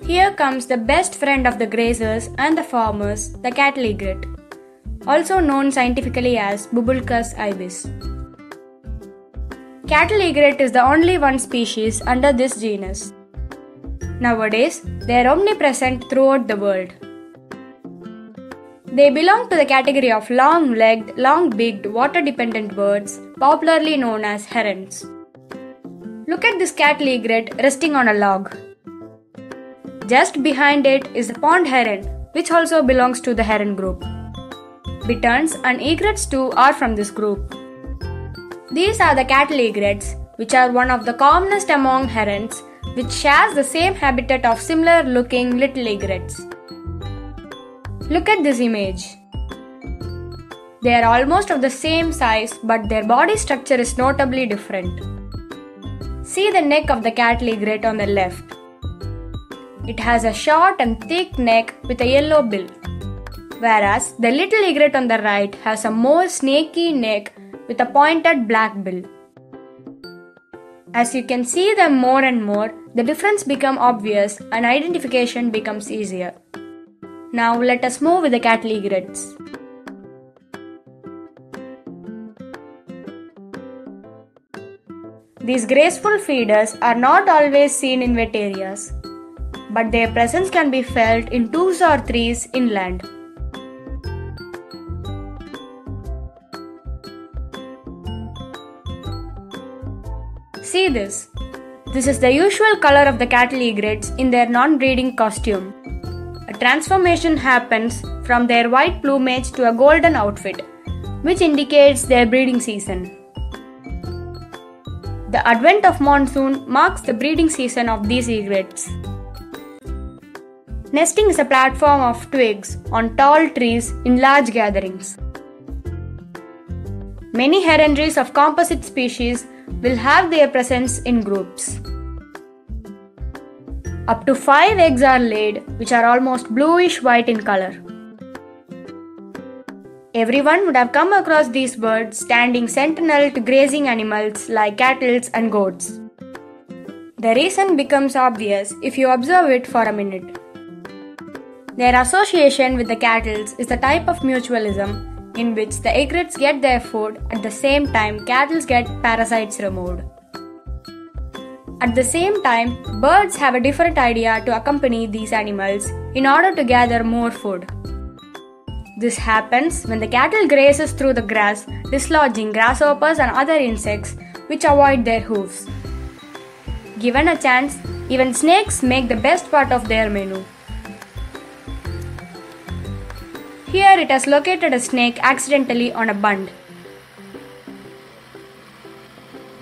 Here comes the best friend of the grazers and the farmers, the cattle egret, also known scientifically as Bubolcus ibis. Cattle egret is the only one species under this genus. Nowadays, they are omnipresent throughout the world. They belong to the category of long-legged, long-beaked, water-dependent birds, popularly known as herons. Look at this cattle egret resting on a log. Just behind it is the pond heron, which also belongs to the heron group. Bitterns and egrets too are from this group. These are the cattle egrets, which are one of the commonest among herons, which shares the same habitat of similar-looking little egrets. Look at this image. They are almost of the same size, but their body structure is notably different. See the neck of the cattle egret on the left. It has a short and thick neck with a yellow bill, whereas the little egret on the right has a more snaky neck with a pointed black bill. As you can see them more and more, the difference becomes obvious and identification becomes easier. Now let us move with the cattle egrets. These graceful feeders are not always seen in wet areas, but their presence can be felt in twos or threes inland. See this. This is the usual color of the cattle egrets in their non-breeding costume. A transformation happens from their white plumage to a golden outfit, which indicates their breeding season. The advent of monsoon marks the breeding season of these egrets. Nesting is a platform of twigs on tall trees in large gatherings. Many heronries of composite species will have their presence in groups. Up to 5 eggs are laid, which are almost bluish-white in color. Everyone would have come across these birds standing sentinel to grazing animals like cattle and goats. The reason becomes obvious if you observe it for a minute. Their association with the cattle is the type of mutualism in which the egrets get their food at the same time cattle get parasites removed. At the same time, birds have a different idea to accompany these animals in order to gather more food. This happens when the cattle grazes through the grass, dislodging grasshoppers and other insects which avoid their hooves. Given a chance, even snakes make the best part of their menu. Here it has located a snake accidentally on a bund.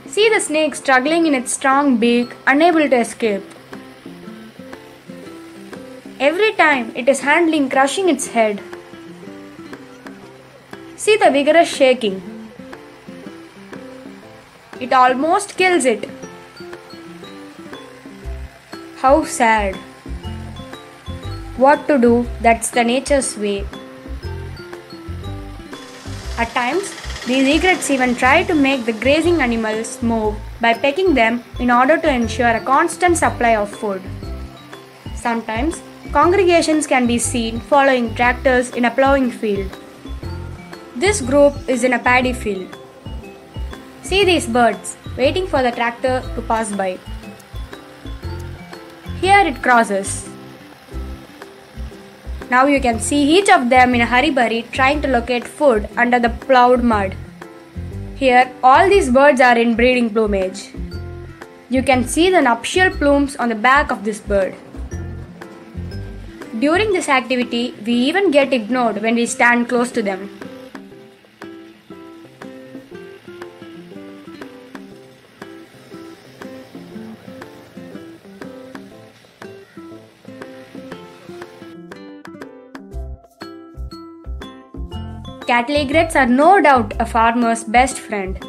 See the snake struggling in its strong beak, unable to escape. Every time it is handling crushing its head. See the vigorous shaking. It almost kills it. How sad. What to do, that's the nature's way. At times, these egrets even try to make the grazing animals move by pecking them in order to ensure a constant supply of food. Sometimes, congregations can be seen following tractors in a plowing field. This group is in a paddy field. See these birds waiting for the tractor to pass by. Here it crosses. Now you can see each of them in a hurry-burry trying to locate food under the plowed mud. Here, all these birds are in breeding plumage. You can see the nuptial plumes on the back of this bird. During this activity, we even get ignored when we stand close to them. Cattle egrets are no doubt a farmer's best friend.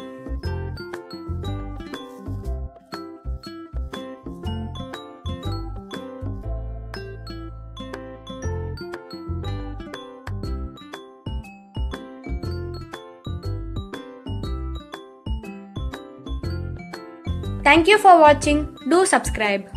Thank you for watching. Do subscribe.